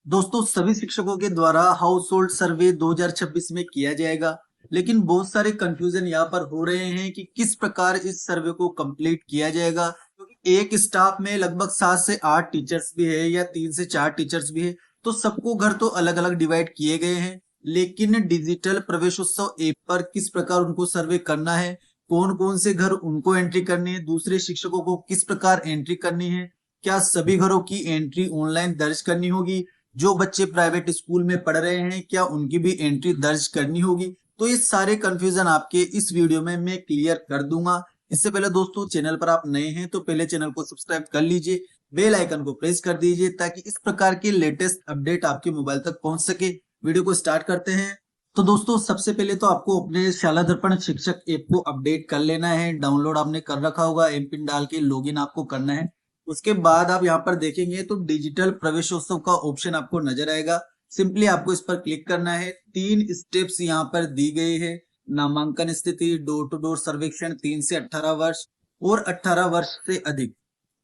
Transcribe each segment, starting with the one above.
दोस्तों सभी शिक्षकों के द्वारा हाउस होल्ड सर्वे 2026 में किया जाएगा। लेकिन बहुत सारे कंफ्यूजन यहाँ पर हो रहे हैं कि किस प्रकार इस सर्वे को कंप्लीट किया जाएगा, क्योंकि एक स्टाफ में लगभग 7 से 8 टीचर्स भी है या 3 से 4 टीचर्स भी है। तो सबको घर तो अलग अलग डिवाइड किए गए हैं, लेकिन डिजिटल प्रवेशोत्सव ऐप पर किस प्रकार उनको सर्वे करना है, कौन कौन से घर उनको एंट्री करनी है, दूसरे शिक्षकों को किस प्रकार एंट्री करनी है, क्या सभी घरों की एंट्री ऑनलाइन दर्ज करनी होगी, जो बच्चे प्राइवेट स्कूल में पढ़ रहे हैं क्या उनकी भी एंट्री दर्ज करनी होगी। तो ये सारे कंफ्यूजन आपके इस वीडियो में मैं क्लियर कर दूंगा। इससे पहले दोस्तों चैनल पर आप नए हैं तो पहले चैनल को सब्सक्राइब कर लीजिए, बेल आइकन को प्रेस कर दीजिए ताकि इस प्रकार के लेटेस्ट अपडेट आपके मोबाइल तक पहुंच सके। वीडियो को स्टार्ट करते हैं। तो दोस्तों सबसे पहले तो आपको अपने शाला दर्पण शिक्षक ऐप को अपडेट कर लेना है। डाउनलोड आपने कर रखा होगा, एम पिन डाल के लॉगिन आपको करना है। उसके बाद आप यहाँ पर देखेंगे तो डिजिटल प्रवेशोत्सव का ऑप्शन आपको नजर आएगा। सिंपली आपको इस पर क्लिक करना है। 3 स्टेप्स यहाँ पर दी गई है। नामांकन स्थिति, डोर टू डोर सर्वेक्षण 3 से 18 वर्ष और 18 वर्ष से अधिक।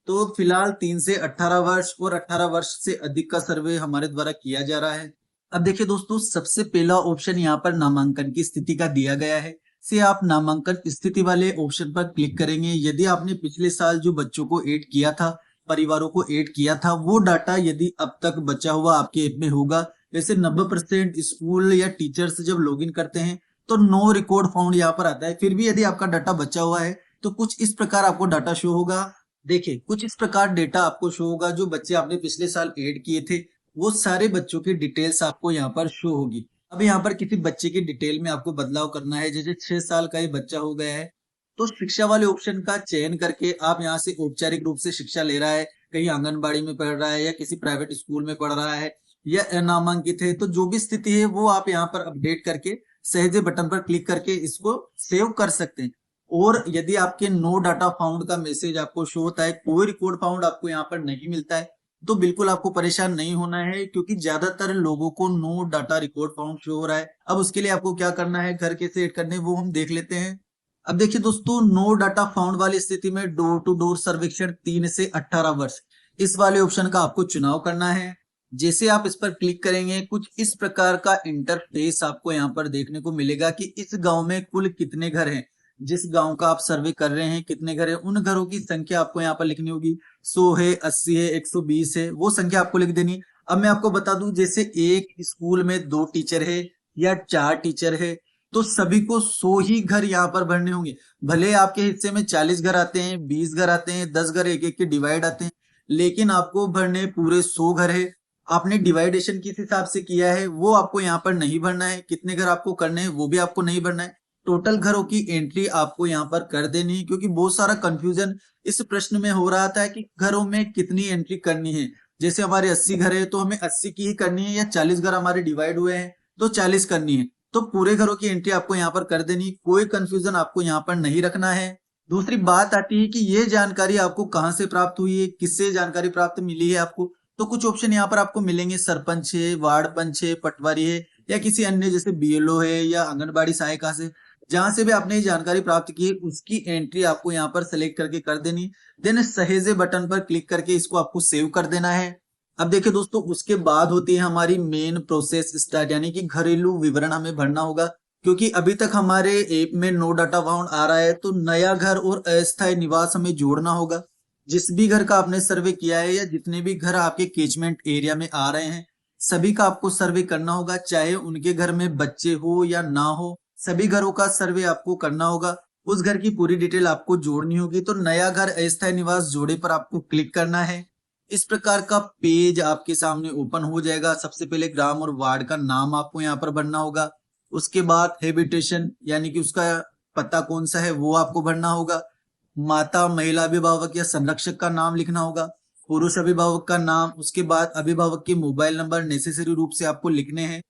तो फिलहाल 3 से 18 वर्ष और 18 वर्ष से अधिक का सर्वे हमारे द्वारा किया जा रहा है। अब देखिए दोस्तों सबसे पहला ऑप्शन यहाँ पर नामांकन की स्थिति का दिया गया है। से आप नामांकन स्थिति वाले ऑप्शन पर क्लिक करेंगे। यदि आपने पिछले साल जो बच्चों को ऐड किया था, परिवारों को ऐड किया था, वो डाटा यदि अब तक बचा हुआ आपके ऐप में होगा, जैसे 90% स्कूल या टीचर्स जब लॉगिन करते हैं तो नो रिकॉर्ड फाउंड यहाँ पर आता है। फिर भी यदि आपका डाटा बचा हुआ है तो कुछ इस प्रकार आपको डाटा शो होगा। देखिए कुछ इस प्रकार डेटा आपको शो होगा। जो बच्चे आपने पिछले साल ऐड किए थे वो सारे बच्चों की डिटेल्स आपको यहाँ पर शो होगी। अब यहाँ पर किसी बच्चे की डिटेल में आपको बदलाव करना है। जैसे 6 साल का ये बच्चा हो गया है तो शिक्षा वाले ऑप्शन का चयन करके आप यहाँ से औपचारिक रूप से शिक्षा ले रहा है, कहीं आंगनबाड़ी में पढ़ रहा है या किसी प्राइवेट स्कूल में पढ़ रहा है या अनामांकित है, तो जो भी स्थिति है वो आप यहाँ पर अपडेट करके सहजे बटन पर क्लिक करके इसको सेव कर सकते हैं। और यदि आपके नो डाटा फाउंड का मैसेज आपको शो होता है, कोई रिकॉर्ड फाउंड आपको यहाँ पर नहीं मिलता है, तो बिल्कुल आपको परेशान नहीं होना है, क्योंकि ज्यादातर लोगों को no data record found show हो रहा है। अब उसके लिए आपको क्या करना है, घर कैसे ऐड करने वो हम देख लेते हैं। अब देखिए दोस्तों नो डाटा फाउंड वाली स्थिति में डोर टू डोर सर्वेक्षण 3 से 18 वर्ष इस वाले ऑप्शन का आपको चुनाव करना है। जैसे आप इस पर क्लिक करेंगे कुछ इस प्रकार का इंटरफेस आपको यहाँ पर देखने को मिलेगा कि इस गांव में कुल कितने घर हैं। जिस गांव का आप सर्वे कर रहे हैं कितने घर हैं, उन घरों की संख्या आपको यहाँ पर लिखनी होगी। 100 है, 80 है, 120 है, वो संख्या आपको लिख देनी। अब मैं आपको बता दूं, जैसे एक स्कूल में 2 टीचर है या 4 टीचर है तो सभी को 100 ही घर यहाँ पर भरने होंगे। भले आपके हिस्से में 40 घर आते हैं, 20 घर आते हैं, 10 घर एक एक के डिवाइड आते हैं, लेकिन आपको भरने पूरे 100 घर है। आपने डिवाइडेशन किस हिसाब से किया है वो आपको यहाँ पर नहीं भरना है। कितने घर आपको करने हैं वो भी आपको नहीं भरना है। टोटल घरों की एंट्री आपको यहाँ पर कर देनी है, क्योंकि बहुत सारा कंफ्यूजन इस प्रश्न में हो रहा था कि घरों में कितनी एंट्री करनी है। जैसे हमारे 80 घर है तो हमें 80 की ही करनी है, या 40 घर हमारे डिवाइड हुए हैं तो 40 करनी है। तो पूरे घरों की एंट्री आपको यहाँ पर कर देनी, कोई कंफ्यूजन आपको यहाँ पर नहीं रखना है। दूसरी बात आती है कि ये जानकारी आपको कहाँ से प्राप्त हुई है, किससे जानकारी प्राप्त मिली है आपको। तो कुछ ऑप्शन यहाँ पर आपको मिलेंगे, सरपंच है, वार्ड पंच है, पटवारी है, या किसी अन्य जैसे बीएलओ है या आंगनबाड़ी सहायिका से। जहां से भी आपने ये जानकारी प्राप्त की उसकी एंट्री आपको यहाँ पर सेलेक्ट करके कर देनी। देन सहेजे बटन पर क्लिक करके इसको आपको सेव कर देना है। अब देखिए दोस्तों उसके बाद होती है हमारी मेन प्रोसेस स्टार्ट, यानी कि घरेलू विवरण हमें भरना होगा। क्योंकि अभी तक हमारे ऐप में नो डाटा फाउंड आ रहा है तो नया घर और अस्थायी निवास हमें जोड़ना होगा। जिस भी घर का आपने सर्वे किया है या जितने भी घर आपके कैचमेंट एरिया में आ रहे हैं सभी का आपको सर्वे करना होगा, चाहे उनके घर में बच्चे हो या ना हो, सभी घरों का सर्वे आपको करना होगा। उस घर की पूरी डिटेल आपको जोड़नी होगी। तो नया घर अस्थायी निवास जोड़े पर आपको क्लिक करना है। इस प्रकार का पेज आपके सामने ओपन हो जाएगा। सबसे पहले ग्राम और वार्ड का नाम आपको यहाँ पर भरना होगा। उसके बाद हैबिटेशन यानी कि उसका पता कौन सा है वो आपको भरना होगा। माता, महिला अभिभावक या संरक्षक का नाम लिखना होगा। पुरुष अभिभावक का नाम, उसके बाद अभिभावक के मोबाइल नंबर नेसेसरी रूप से आपको लिखने हैं।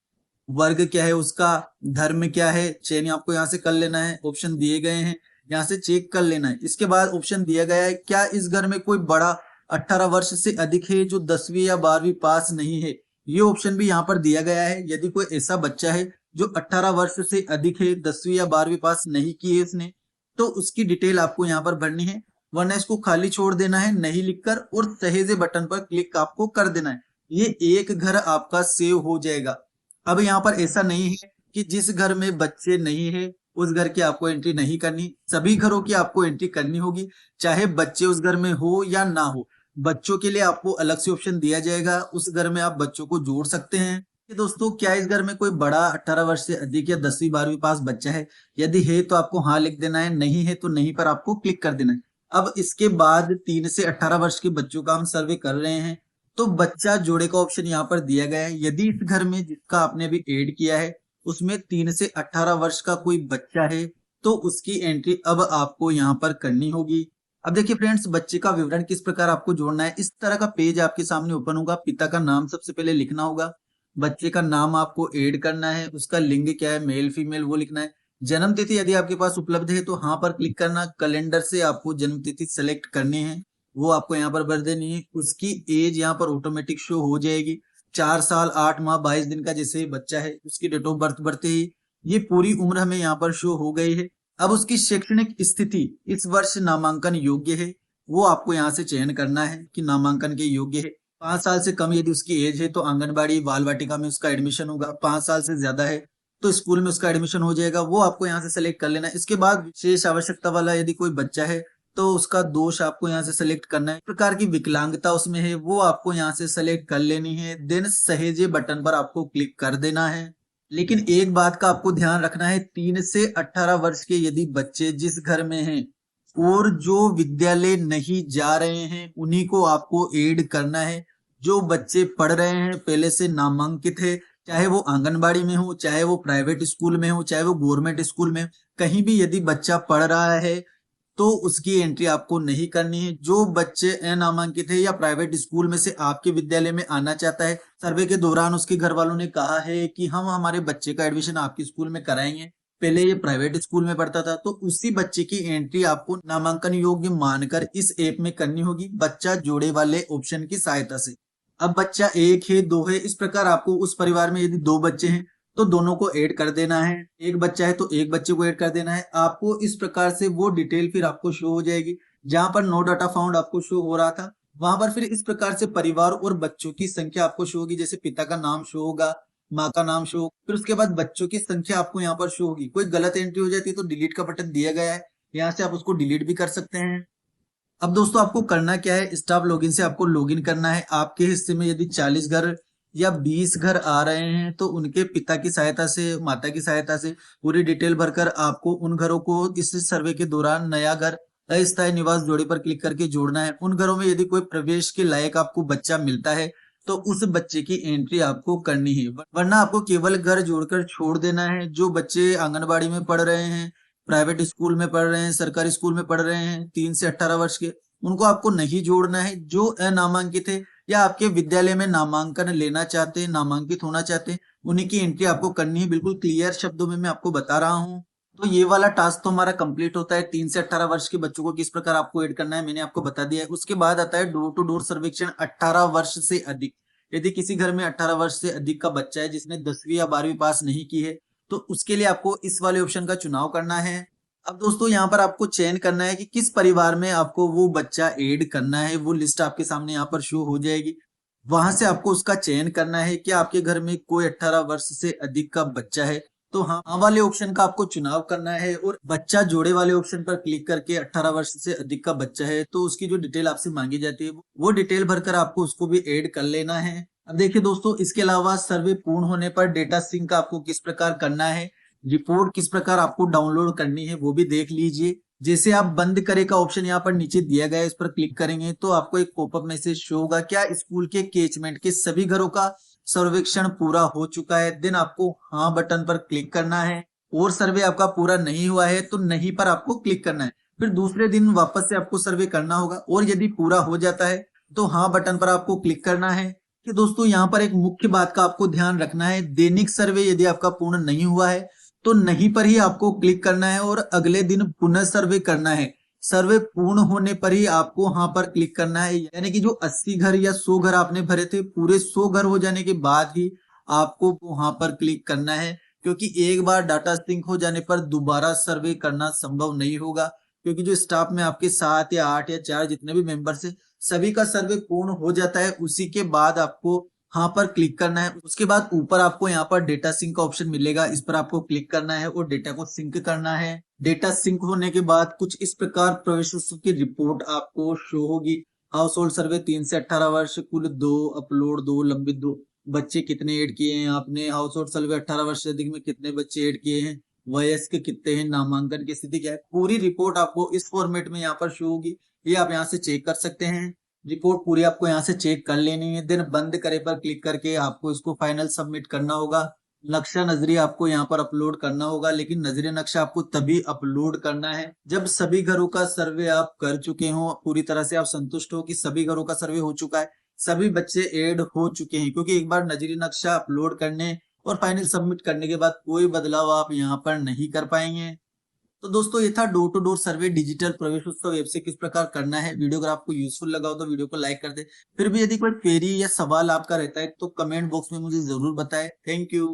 वर्ग क्या है उसका, धर्म क्या है, चयन आपको यहाँ से कर लेना है। ऑप्शन दिए गए हैं यहाँ से चेक कर लेना है। इसके बाद ऑप्शन दिया गया है क्या इस घर में कोई बड़ा 18 वर्ष से अधिक है जो 10वीं या 12वीं पास नहीं है। ये ऑप्शन भी यहाँ पर दिया गया है। यदि कोई ऐसा बच्चा है जो 18 वर्ष से अधिक है, 10वीं या 12वीं पास नहीं की है इसने, तो उसकी डिटेल आपको यहाँ पर भरनी है, वरना इसको खाली छोड़ देना है नहीं लिखकर और सहेजे बटन पर क्लिक आपको कर देना है। ये एक घर आपका सेव हो जाएगा। अब यहाँ पर ऐसा नहीं है कि जिस घर में बच्चे नहीं है उस घर की आपको एंट्री नहीं करनी, सभी घरों की आपको एंट्री करनी होगी, चाहे बच्चे उस घर में हो या ना हो। बच्चों के लिए आपको अलग से ऑप्शन दिया जाएगा, उस घर में आप बच्चों को जोड़ सकते हैं। कि दोस्तों क्या इस घर में कोई बड़ा 18 वर्ष से अधिक या 10वीं 12वीं पास बच्चा है? यदि है तो आपको हाँ लिख देना है, नहीं है तो नहीं पर आपको क्लिक कर देना है। अब इसके बाद 3 से 18 वर्ष के बच्चों का हम सर्वे कर रहे हैं, तो बच्चा जोड़े का ऑप्शन यहाँ पर दिया गया है। यदि इस घर में जिसका आपने अभी ऐड किया है उसमें 3 से 18 वर्ष का कोई बच्चा है तो उसकी एंट्री अब आपको यहाँ पर करनी होगी। अब देखिए फ्रेंड्स, बच्चे का विवरण किस प्रकार आपको जोड़ना है। इस तरह का पेज आपके सामने ओपन होगा। पिता का नाम सबसे पहले लिखना होगा, बच्चे का नाम आपको ऐड करना है, उसका लिंग क्या है, मेल फीमेल वो लिखना है। जन्म तिथि यदि आपके पास उपलब्ध है तो हाँ पर क्लिक करना। कैलेंडर से आपको जन्म तिथि सेलेक्ट करनी है, वो आपको यहाँ पर भर देनी है। उसकी एज यहाँ पर ऑटोमेटिक शो हो जाएगी। 4 साल 8 माह 22 दिन का जैसे बच्चा है उसकी डेट ऑफ बर्थ भरते ही ये पूरी उम्र हमें यहाँ पर शो हो गई है। अब उसकी शैक्षणिक स्थिति इस वर्ष नामांकन योग्य है, वो आपको यहाँ से चयन करना है कि नामांकन के योग्य है। 5 साल से कम यदि उसकी एज है तो आंगनबाड़ी बाल वाटिका में उसका एडमिशन होगा। 5 साल से ज्यादा है तो स्कूल में उसका एडमिशन हो जाएगा, वो आपको यहाँ से सेलेक्ट कर लेना है। इसके बाद विशेष आवश्यकता वाला यदि कोई बच्चा है तो उसका दोष आपको यहाँ से सेलेक्ट करना है। प्रकार की विकलांगता उसमें है वो आपको यहाँ से सेलेक्ट कर लेनी है। देन सहेजे बटन पर आपको क्लिक कर देना है। लेकिन एक बात का आपको ध्यान रखना है, 3 से 18 वर्ष के यदि बच्चे जिस घर में हैं और जो विद्यालय नहीं जा रहे हैं उन्हीं को आपको ऐड करना है। जो बच्चे पढ़ रहे हैं पहले से नामांकित है, चाहे वो आंगनबाड़ी में हो, चाहे वो प्राइवेट स्कूल में हो, चाहे वो गवर्नमेंट स्कूल में, कहीं भी यदि बच्चा पढ़ रहा है तो उसकी एंट्री आपको नहीं करनी है। जो बच्चे अनामांकित है या प्राइवेट स्कूल में से आपके विद्यालय में आना चाहता है, सर्वे के दौरान उसके घर वालों ने कहा है कि हम हमारे बच्चे का एडमिशन आपके स्कूल में कराएंगे, पहले ये प्राइवेट स्कूल में पढ़ता था, तो उसी बच्चे की एंट्री आपको नामांकन योग्य मानकर इस ऐप में करनी होगी बच्चा जोड़े वाले ऑप्शन की सहायता से। अब बच्चा 1 है 2 है, इस प्रकार आपको उस परिवार में यदि 2 बच्चे हैं तो दोनों को ऐड कर देना है। एक बच्चा है तो एक बच्चे को ऐड कर देना है। आपको इस प्रकार से वो डिटेल फिर आपको शो हो जाएगी। जहां पर नो डाटा फाउंड आपको शो हो रहा था वहां पर फिर इस प्रकार से परिवार और बच्चों की संख्या आपको शो होगी। जैसे पिता का नाम शो होगा, माँ का नाम शो, फिर उसके बाद बच्चों की संख्या आपको यहाँ पर शो होगी। कोई गलत एंट्री हो जाती है तो डिलीट का बटन दिया गया है, यहाँ से आप उसको डिलीट भी कर सकते हैं। अब दोस्तों आपको करना क्या है, स्टाफ लॉगिन से आपको लॉगिन करना है। आपके हिस्से में यदि 40 घर या 20 घर आ रहे हैं तो उनके पिता की सहायता से, माता की सहायता से पूरी डिटेल भरकर आपको उन घरों को इस सर्वे के दौरान नया घर अस्थायी निवास जोड़े पर क्लिक करके जोड़ना है। उन घरों में यदि कोई प्रवेश के लायक आपको बच्चा मिलता है तो उस बच्चे की एंट्री आपको करनी है, वरना आपको केवल घर जोड़कर छोड़ देना है। जो बच्चे आंगनबाड़ी में पढ़ रहे हैं, प्राइवेट स्कूल में पढ़ रहे हैं, सरकारी स्कूल में पढ़ रहे हैं, 3 से 18 वर्ष के, उनको आपको नहीं जोड़ना है। जो अनामांकित है या आपके विद्यालय में नामांकन लेना चाहते हैं, नामांकित होना चाहते हैं, उन्हीं की एंट्री आपको करनी है। बिल्कुल क्लियर शब्दों में मैं आपको बता रहा हूँ। तो ये वाला टास्क तो हमारा कंप्लीट होता है। 3 से 18 वर्ष के बच्चों को किस प्रकार आपको ऐड करना है मैंने आपको बता दिया है। उसके बाद आता है डोर टू डोर सर्वेक्षण 18 वर्ष से अधिक। यदि किसी घर में 18 वर्ष से अधिक का बच्चा है जिसने 10वीं या 12वीं पास नहीं की है तो उसके लिए आपको इस वाले ऑप्शन का चुनाव करना है। अब दोस्तों यहाँ पर आपको चयन करना है कि किस परिवार में आपको वो बच्चा ऐड करना है। वो लिस्ट आपके सामने यहाँ पर शो हो जाएगी, वहां से आपको उसका चयन करना है कि आपके घर में कोई 18 वर्ष से अधिक का बच्चा है तो हाँ वाले ऑप्शन का आपको चुनाव करना है और बच्चा जोड़े वाले ऑप्शन पर क्लिक करके 18 वर्ष से अधिक का बच्चा है तो उसकी जो डिटेल आपसे मांगी जाती है वो डिटेल भरकर आपको उसको भी ऐड कर लेना है। अब देखिए दोस्तों, इसके अलावा सर्वे पूर्ण होने पर डेटा सिंक आपको किस प्रकार करना है, रिपोर्ट किस प्रकार आपको डाउनलोड करनी है वो भी देख लीजिए। जैसे आप बंद करे का ऑप्शन यहाँ पर नीचे दिया गया है, इस पर क्लिक करेंगे तो आपको एक पॉपअप मैसेज शो होगा। क्या स्कूल के कैचमेंट के सभी घरों का सर्वेक्षण पूरा हो चुका है? देन आपको हाँ बटन पर क्लिक करना है। और सर्वे आपका पूरा नहीं हुआ है तो नहीं पर आपको क्लिक करना है। फिर दूसरे दिन वापस से आपको सर्वे करना होगा और यदि पूरा हो जाता है तो हाँ बटन पर आपको क्लिक करना है। कि दोस्तों यहाँ पर एक मुख्य बात का आपको ध्यान रखना है, दैनिक सर्वे यदि आपका पूर्ण नहीं हुआ है तो नहीं पर ही आपको क्लिक करना है और अगले दिन पुनः सर्वे करना है। सर्वे पूर्ण होने पर ही आपको वहां पर क्लिक करना है, यानी कि जो 80 घर या 100 घर आपने भरे थे पूरे 100 घर हो जाने के बाद ही आपको वहां पर क्लिक करना है। क्योंकि एक बार डाटा सिंक हो जाने पर दोबारा सर्वे करना संभव नहीं होगा, क्योंकि जो स्टाफ में आपके 7 या 8 या 4 जितने भी मेंबर्स है सभी का सर्वे पूर्ण हो जाता है, उसी के बाद आपको हाँ पर क्लिक करना है। उसके बाद ऊपर आपको यहाँ पर डेटा सिंक का ऑप्शन मिलेगा, इस पर आपको क्लिक करना है और डेटा को सिंक करना है। डेटा सिंक होने के बाद कुछ इस प्रकार प्रवेशोत्सव की रिपोर्ट आपको शो होगी। हाउस होल्ड सर्वे 3 से 18 वर्ष, कुल 2, अपलोड 2, लंबित 2, बच्चे कितने ऐड किए हैं आपने, हाउस होल्ड सर्वे 18 वर्ष से अधिक में कितने बच्चे ऐड किए हैं, वयस्क कितने हैं, नामांकन की स्थिति क्या है, पूरी रिपोर्ट आपको इस फॉर्मेट में यहाँ पर शो होगी। ये आप यहाँ से चेक कर सकते हैं। रिपोर्ट पूरी आपको यहाँ से चेक कर लेनी है, देन बंद करे पर क्लिक करके आपको इसको फाइनल सबमिट करना होगा। नक्शा नजरिया आपको यहाँ पर अपलोड करना होगा, लेकिन नजरिया नक्शा आपको तभी अपलोड करना है जब सभी घरों का सर्वे आप कर चुके हो, पूरी तरह से आप संतुष्ट हो कि सभी घरों का सर्वे हो चुका है, सभी बच्चे ऐड हो चुके हैं। क्योंकि एक बार नजरिया नक्शा अपलोड करने और फाइनल सबमिट करने के बाद कोई बदलाव आप यहाँ पर नहीं कर पाएंगे। तो दोस्तों ये था door to door survey digital Pravesh Utsav app से किस प्रकार करना है। वीडियो अगर आपको यूजफुल लगा हो तो वीडियो को लाइक कर दे। फिर भी यदि कोई क्वेरी या सवाल आपका रहता है तो कमेंट बॉक्स में मुझे जरूर बताएं। Thank you.